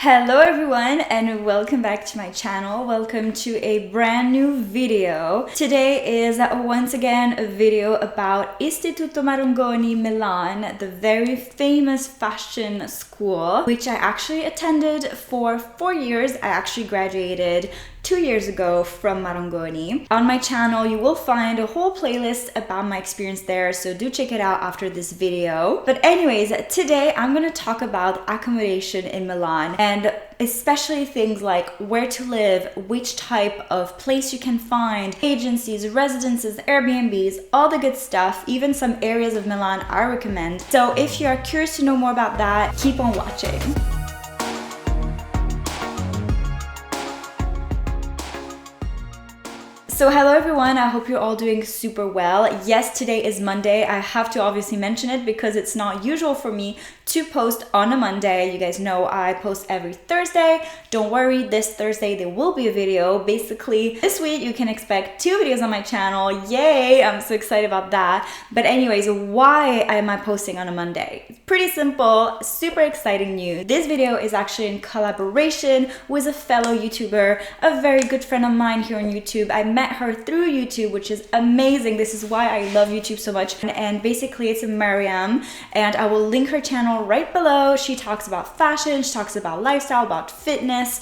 Hello everyone and welcome back to my channel. Welcome to a brand new video. Today is once again a video about Istituto Marangoni Milan, the very famous fashion school, which I actually attended for 4 years. I actually graduated 2 years ago from Marangoni. On my channel, you will find a whole playlist about my experience there, so do check it out after this video. But anyways, today I'm gonna talk about accommodation in Milan, and especially things like where to live, which type of place you can find, agencies, residences, Airbnbs, all the good stuff, even some areas of Milan I recommend. So if you are curious to know more about that, keep on watching. So hello everyone, I hope you're all doing super well. Yes, today is Monday. I have to obviously mention it because it's not usual for me to post on a Monday. You guys know I post every Thursday. Don't worry, this Thursday there will be a video. Basically, this week you can expect 2 videos on my channel. Yay, I'm so excited about that. But anyways, why am I posting on a Monday? It's pretty simple, super exciting news. This video is actually in collaboration with a fellow YouTuber, a very good friend of mine here on YouTube. I met her through YouTube, which is amazing. This is why I love YouTube so much. And basically it's Maryam, and I will link her channel right below. She talks about fashion, she talks about lifestyle, about fitness.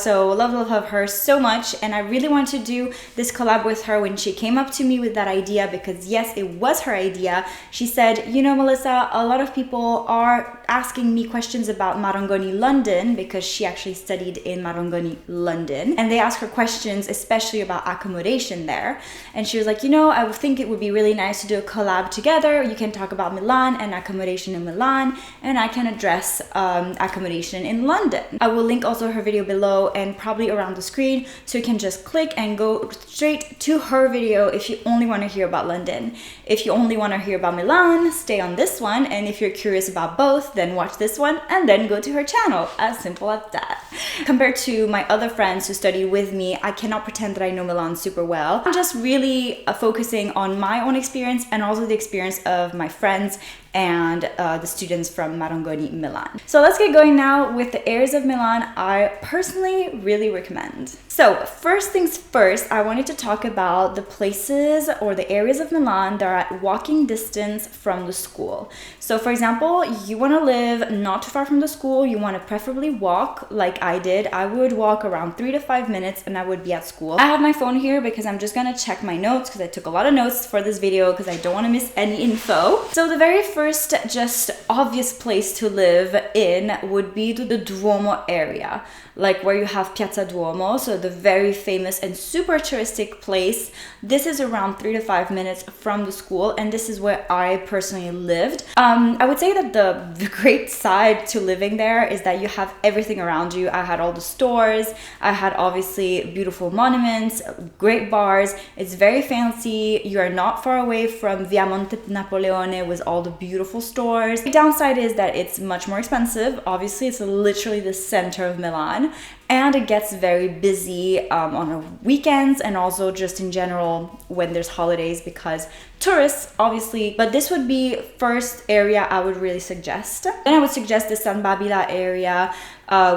So love her so much. And I really wanted to do this collab with her when she came up to me with that idea, because yes, it was her idea. She said, you know, Melissa, a lot of people are asking me questions about Marangoni London, because she actually studied in Marangoni London, and they ask her questions especially about accommodation there. And she was like, you know, I would think it would be really nice to do a collab together. You can talk about Milan and accommodation in Milan, and I can address accommodation in London. I will link also her video below and probably around the screen, so you can just click and go straight to her video if you only want to hear about London. If you only want to hear about Milan, stay on this one, and if you're curious about both, then watch this one and then go to her channel. As simple as that. Compared to my other friends who studied with me, I cannot pretend that I know Milan super well. I'm just really focusing on my own experience and also the experience of my friends and the students from Marangoni Milan. So let's get going now with the areas of Milan I personally really recommend. So first things first, I wanted to talk about the places or the areas of Milan that are at walking distance from the school. So for example, you want to live not too far from the school, you want to preferably walk like I did. I would walk around 3 to 5 minutes and I would be at school. I have my phone here because I'm just gonna check my notes, because I took a lot of notes for this video because I don't want to miss any info. So the very first just obvious place to live in would be the Duomo area, like where you have Piazza Duomo, so the very famous and super touristic place. This is around 3 to 5 minutes from the school, and this is where I personally lived. I would say that the great side to living there is that you have everything around you. I had all the stores, I had obviously beautiful monuments, great bars. It's very fancy. You are not far away from Via Monte Napoleone with all the beautiful stores. The downside is that it's much more expensive. Obviously, it's literally the center of Milan, and it gets very busy on weekends and also just in general when there's holidays, because tourists obviously. But this would be first area I would really suggest. Then I would suggest the San Babila area,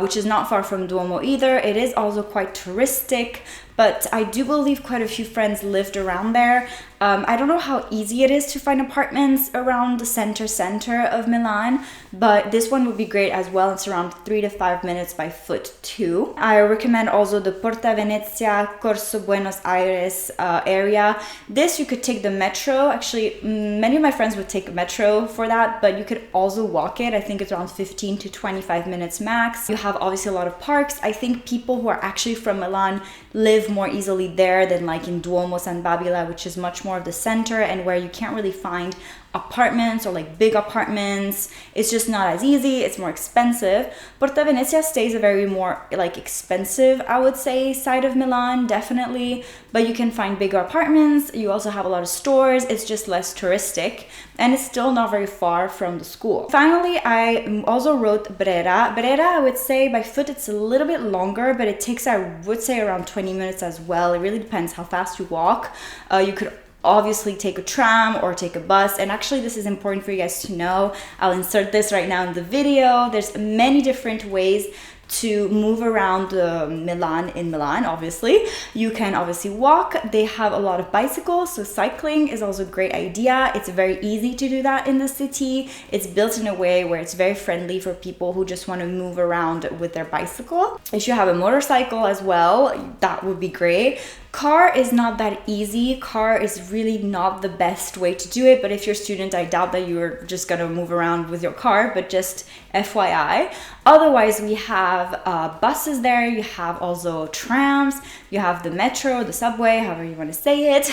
which is not far from Duomo either. It is also quite touristic, but I do believe quite a few friends lived around there. I don't know how easy it is to find apartments around the center of Milan, but this one would be great as well. It's around 3 to 5 minutes by foot too. I recommend also the Porta Venezia, Corso, Buenos Aires area. This you could take the metro. Actually, many of my friends would take metro for that, but you could also walk it. I think it's around 15 to 25 minutes max. You have obviously a lot of parks. I think people who are actually from Milan live more easily there than like in Duomo, San Babila, which is much more of the center and where you can't really find apartments or like big apartments. It's just not as easy, it's more expensive. Porta Venezia stays a very more like expensive, I would say, side of Milan, definitely, but you can find bigger apartments. You also have a lot of stores. It's just less touristic, and it's still not very far from the school. Finally, I also wrote Brera. Brera, I would say by foot it's a little bit longer, but it takes, I would say, around 20 minutes as well. It really depends how fast you walk. You could obviously take a tram or take a bus. And actually this is important for you guys to know. I'll insert this right now in the video. There's many different ways to move around Milan, obviously. You can obviously walk. They have a lot of bicycles, so cycling is also a great idea. It's very easy to do that in the city. It's built in a way where it's very friendly for people who just want to move around with their bicycle. If you have a motorcycle as well, that would be great. Car is not that easy. Car is really not the best way to do it, but if you're a student, I doubt that you're just gonna move around with your car, but just FYI. Otherwise, we have buses there. You have also trams. You have the metro, the subway, however you want to say it.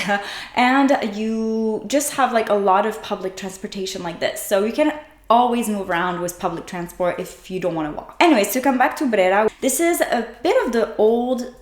And you just have like a lot of public transportation like this. So you can always move around with public transport if you don't want to walk. Anyways, to come back to Brera, this is a bit of the old,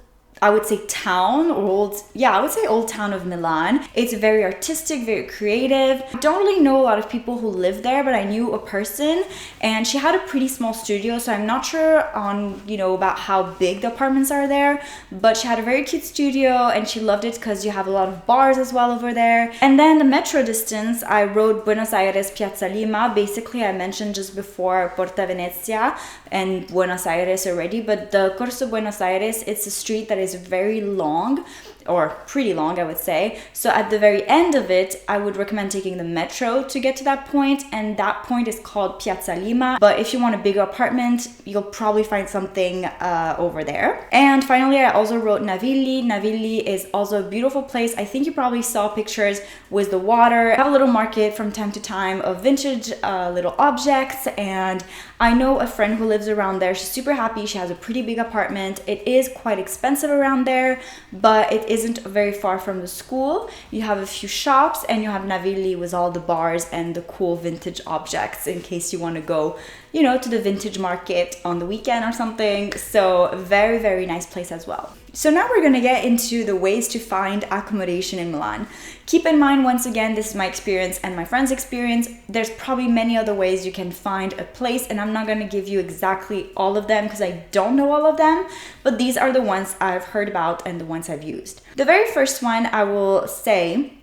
I would say town, or old town of Milan. It's very artistic, very creative. I don't really know a lot of people who live there, but I knew a person and she had a pretty small studio, so I'm not sure on, about how big the apartments are there, but she had a very cute studio and she loved it because you have a lot of bars as well over there. And then the metro distance, I rode Buenos Aires, Piazza Lima. Basically, I mentioned just before Porta Venezia and Buenos Aires already, but the Corso Buenos Aires, it's a street that is very long, or pretty long, I would say. So at the very end of it, I would recommend taking the metro to get to that point, and that point is called Piazza Lima. But if you want a bigger apartment, you'll probably find something over there. And finally, I also wrote Navigli. Navigli is also a beautiful place. I think you probably saw pictures with the water. I have a little market from time to time of vintage little objects, and I know a friend who lives around there. She's super happy. She has a pretty big apartment. It is quite expensive around there, but it isn't very far from the school. You have a few shops and you have Navigli with all the bars and the cool vintage objects in case you want to go, to the vintage market on the weekend or something. So very, very nice place as well. So now we're going to get into the ways to find accommodation in Milan. Keep in mind, once again, this is my experience and my friend's experience. There's probably many other ways you can find a place, and I'm not going to give you exactly all of them because I don't know all of them, but these are the ones I've heard about and the ones I've used. The very first one I will say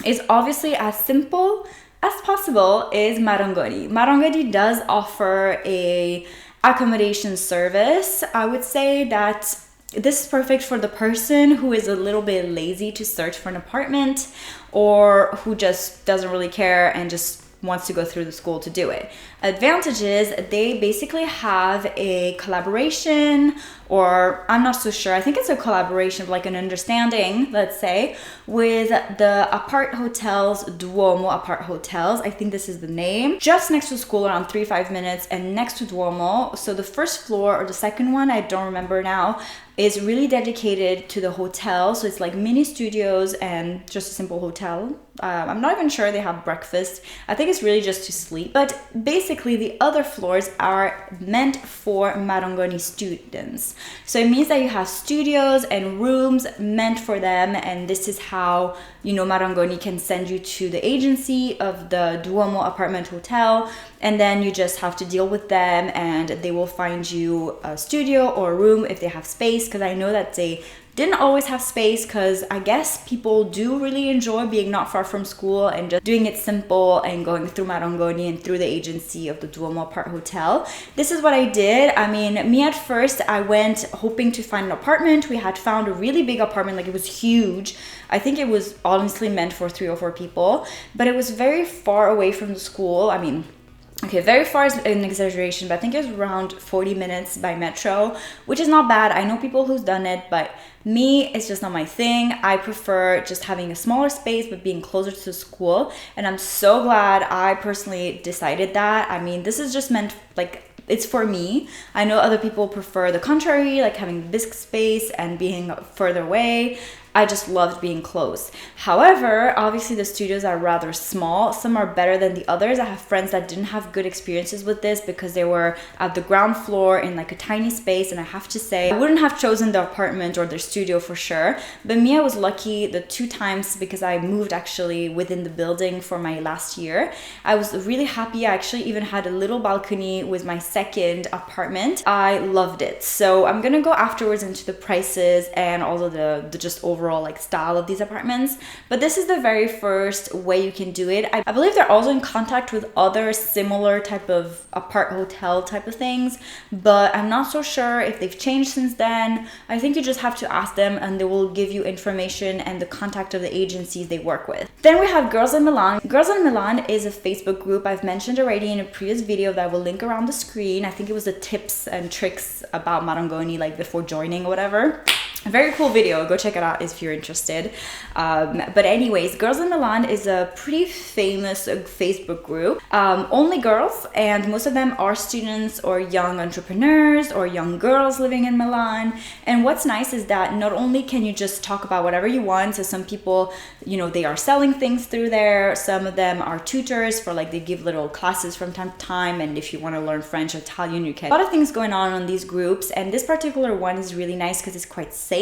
is obviously as simple as possible is Marangoni. Marangoni does offer a accommodation service. I would say that this is perfect for the person who is a little bit lazy to search for an apartment, or who just doesn't really care and just wants to go through the school to do it. Advantages, they basically have a collaboration, or I'm not so sure, I think it's a collaboration, like an understanding, let's say, with the apart hotels, Duomo apart hotels. I think this is the name. Just next to school, around 3-5 minutes, and next to Duomo. So the first floor or the second one, I don't remember now, is really dedicated to the hotel. So it's like mini studios and just a simple hotel. I'm not even sure they have breakfast. I think it's really just to sleep. But basically the other floors are meant for Marangoni students. So it means that you have studios and rooms meant for them. And this is how, Marangoni can send you to the agency of the Duomo apartment hotel. And then you just have to deal with them and they will find you a studio or a room if they have space. Because I know that they didn't always have space, because I guess people do really enjoy being not far from school and just doing it simple and going through Marangoni and through the agency of the Duomo Apart Hotel. This is what I did. I mean, me at first, I went hoping to find an apartment. We had found a really big apartment, like it was huge. I think it was honestly meant for 3 or 4 people, but it was very far away from the school. I mean, okay, very far is an exaggeration, but I think it was around 40 minutes by metro, which is not bad. I know people who's done it, but me, it's just not my thing. I prefer just having a smaller space, but being closer to school. And I'm so glad I personally decided that. I mean, this is just meant, like, it's for me. I know other people prefer the contrary, like having big space and being further away. I just loved being close. However, obviously the studios are rather small. Some are better than the others. I have friends that didn't have good experiences with this because they were at the ground floor in like a tiny space. And I have to say, I wouldn't have chosen the apartment or their studio for sure. But me, I was lucky the 2 times because I moved actually within the building for my last year. I was really happy. I actually even had a little balcony with my second apartment. I loved it. So I'm gonna go afterwards into the prices and all of the just overall overall like style of these apartments. But this is the very first way you can do it. I believe they're also in contact with other similar type of apart hotel type of things, but I'm not so sure if they've changed since then. I think you just have to ask them and they will give you information and the contact of the agencies they work with. Then we have Girls in Milan. Girls in Milan is a Facebook group I've mentioned already in a previous video that I will link around the screen. I think it was the tips and tricks about Marangoni like before joining or whatever. A very cool video, go check it out if you're interested. But anyways, Girls in Milan is a pretty famous Facebook group. Only girls, and most of them are students or young entrepreneurs or young girls living in Milan. And what's nice is that not only can you just talk about whatever you want, so some people, you know, they are selling things through there. Some of them are tutors for like, they give little classes from time to time. And if you want to learn French or Italian, you can. A lot of things going on these groups. And this particular one is really nice because it's quite safe.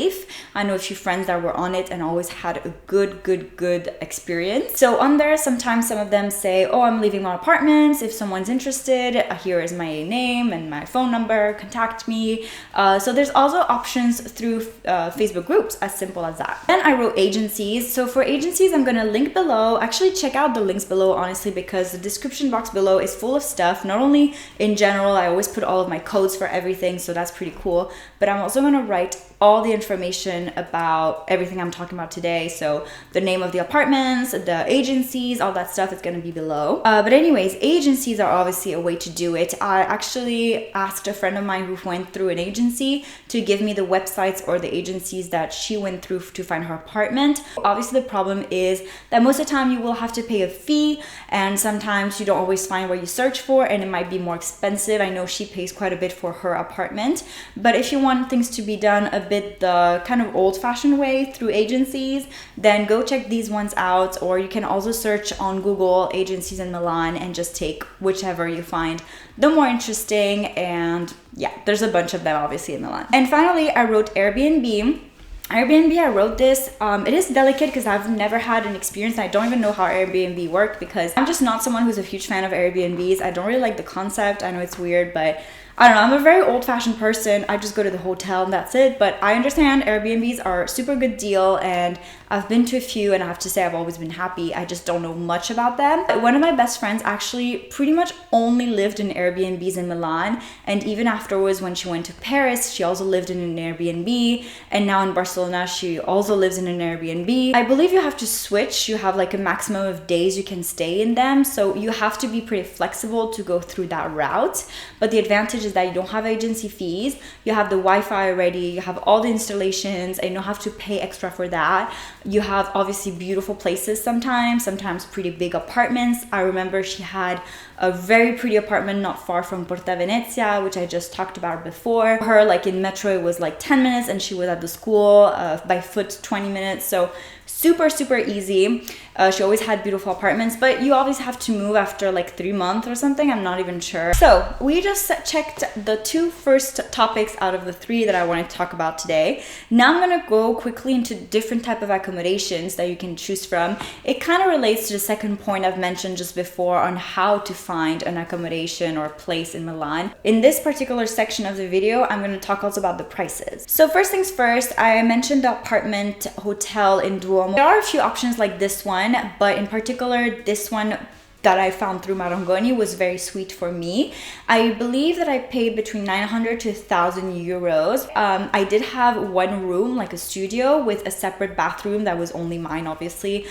I know a few friends that were on it and always had a good experience. So on there, sometimes some of them say, oh, I'm leaving my apartments. If someone's interested, here is my name and my phone number, contact me. So there's also options through Facebook groups, as simple as that. Then I wrote agencies. So for agencies, I'm gonna link below. Actually, check out the links below, honestly, because the description box below is full of stuff. Not only in general, I always put all of my codes for everything, so that's pretty cool. But I'm also gonna write all the information about everything I'm talking about today. So the name of the apartments, the agencies, all that stuff is going to be below. But anyways, agencies are obviously a way to do it. I actually asked a friend of mine who went through an agency to give me the websites or the agencies that she went through to find her apartment. Obviously, the problem is that most of the time you will have to pay a fee, and sometimes you don't always find what you search for, and it might be more expensive. I know she pays quite a bit for her apartment, but if you want things to be done a bit the kind of old-fashioned way through agencies, then go check these ones out. Or you can also search on Google agencies in Milan and just take whichever you find the more interesting. And yeah, there's a bunch of them obviously in Milan. And finally, I wrote Airbnb. I wrote this. It is delicate because I've never had an experience. I don't even know how Airbnb worked because I'm just not someone who's a huge fan of Airbnbs. I don't really like the concept. I know it's weird, but I don't know, I'm a very old-fashioned person. I just go to the hotel and that's it. But I understand Airbnbs are a super good deal, and I've been to a few and I have to say I've always been happy. I just don't know much about them. One of my best friends actually pretty much only lived in Airbnbs in Milan, and even afterwards when she went to Paris, she also lived in an Airbnb, and now in Barcelona she also lives in an Airbnb. I believe you have to switch. You have like a maximum of days you can stay in them, so you have to be pretty flexible to go through that route. But the advantage is that you don't have agency fees, you have the Wi-Fi already, you have all the installations, and you don't have to pay extra for that. You have obviously beautiful places sometimes pretty big apartments. I remember she had a very pretty apartment not far from Porta Venezia, which I just talked about before. Her, like in metro, it was like 10 minutes, and she was at the school by foot 20 minutes. So super easy. She always had beautiful apartments, but you always have to move after like 3 months or something. I'm not even sure. So we just checked the 2 first topics out of the 3 that I wanted to talk about today. Now I'm gonna go quickly into different type of accommodations that you can choose from. It kind of relates to the second point I've mentioned just before on how to find an accommodation or a place in Milan. In this particular section of the video, I'm going to talk also about the prices. So first things first, I mentioned the apartment hotel in Duomo. There are a few options like this one, but in particular, this one that I found through Marangoni was very sweet for me. I believe that I paid between 900 to 1,000 euros. I did have one room, like a studio, with a separate bathroom that was only mine, obviously,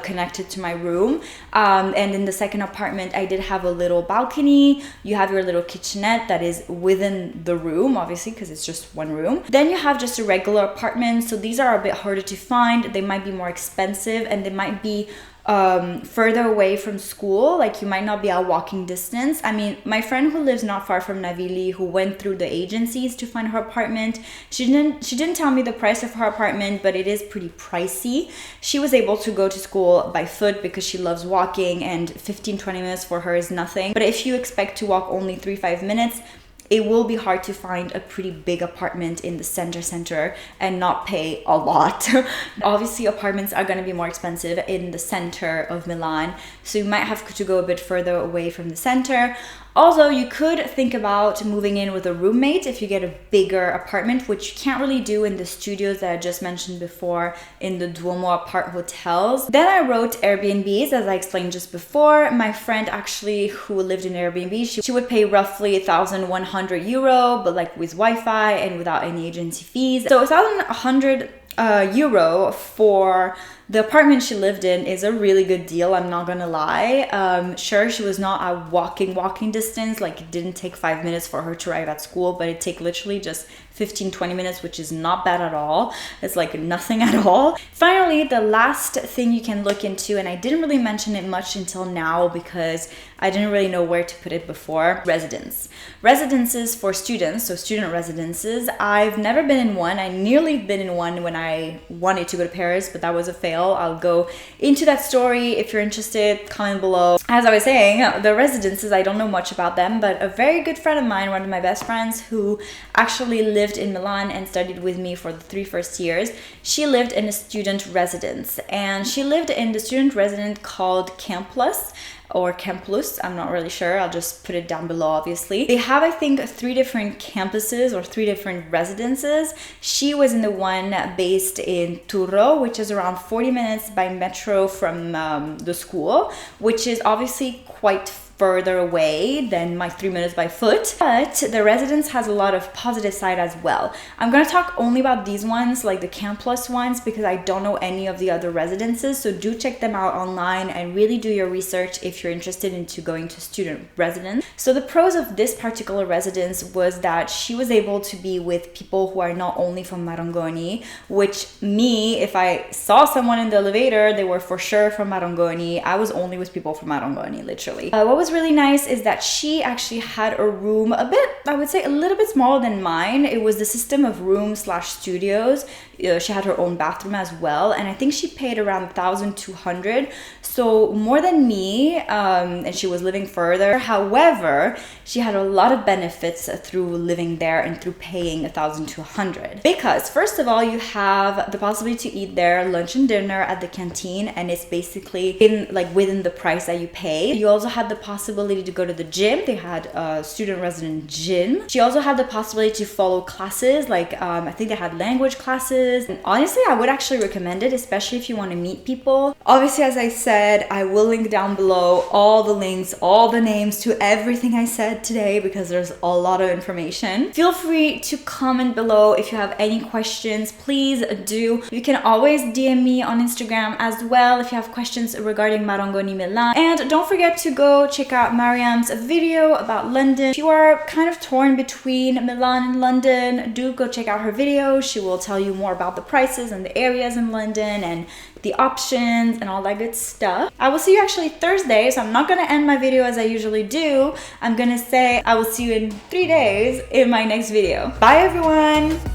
connected to my room. And in the second apartment, I did have a little balcony. You have your little kitchenette that is within the room, obviously, because it's just one room. Then you have just a regular apartment. So these are a bit harder to find. They might be more expensive, and they might be further away from school. Like you might not be at walking distance. I mean, my friend who lives not far from Navigli, who went through the agencies to find her apartment, she didn't tell me the price of her apartment, but it is pretty pricey. She was able to go to school by foot because she loves walking, and 15-20 minutes for her is nothing. But if you expect to walk only 3-5 minutes, it will be hard to find a pretty big apartment in the center and not pay a lot. Obviously, apartments are going to be more expensive in the center of Milan, so you might have to go a bit further away from the center. Also, you could think about moving in with a roommate if you get a bigger apartment, which you can't really do in the studios that I just mentioned before in the Duomo apart hotels. Then I wrote Airbnbs, as I explained just before. My friend actually who lived in Airbnb, she would pay roughly 1,100 euro, but like with Wi-Fi and without any agency fees. So 1,100 euro for the apartment she lived in is a really good deal, I'm not gonna lie. Sure, she was not a walking distance, like it didn't take 5 minutes for her to arrive at school, but it take literally just 15-20 minutes, which is not bad at all. It's like nothing at all. Finally, the last thing you can look into, and I didn't really mention it much until now because I didn't really know where to put it before, residences for students, so student residences. I've never been in one. I nearly been in one when I wanted to go to Paris, but that was a fail. I'll go into that story if you're interested, comment below. As I was saying, the residences, I don't know much about them, but a very good friend of mine, one of my best friends who actually lived in Milan and studied with me for the 3 first years, she lived in a student residence, and she lived in the student residence called Campus or Campus, I'm not really sure, I'll just put it down below obviously. They have, I think, 3 different campuses or 3 different residences. She was in the one based in Turro, which is around 40 minutes by metro from the school, which is obviously quite further away than my 3 minutes by foot, but the residence has a lot of positive side as well. I'm gonna talk only about these ones, like the Camp Plus ones, because I don't know any of the other residences, so do check them out online and really do your research if you're interested into going to student residence. So the pros of this particular residence was that she was able to be with people who are not only from Marangoni, which me, if I saw someone in the elevator, they were for sure from Marangoni. I was only with people from Marangoni, literally. What was really nice is that she actually had a room a bit, I would say a little bit smaller than mine. It was the system of rooms slash studios. She had her own bathroom as well, and I think she paid around 1,200, so more than me, and she was living further. However, she had a lot of benefits through living there and through paying 1,200, because first of all, you have the possibility to eat there lunch and dinner at the canteen, and it's basically within the price that you pay. You also had the possibility to go to the gym. They had a student resident gym. She also had the possibility to follow classes, like I think they had language classes. And honestly, I would actually recommend it, especially if you want to meet people. Obviously, as I said, I will link down below all the links, all the names to everything I said today, because there's a lot of information. Feel free to comment below if you have any questions, please do. You can always DM me on Instagram as well if you have questions regarding Marangoni Milan. And don't forget to go check out Maryam's video about London. If you are kind of torn between Milan and London, do go check out her video. She will tell you more about the prices and the areas in London and the options and all that good stuff. I will see you actually Thursday, so I'm not gonna end my video as I usually do. I'm gonna say I will see you in 3 days in my next video. Bye everyone!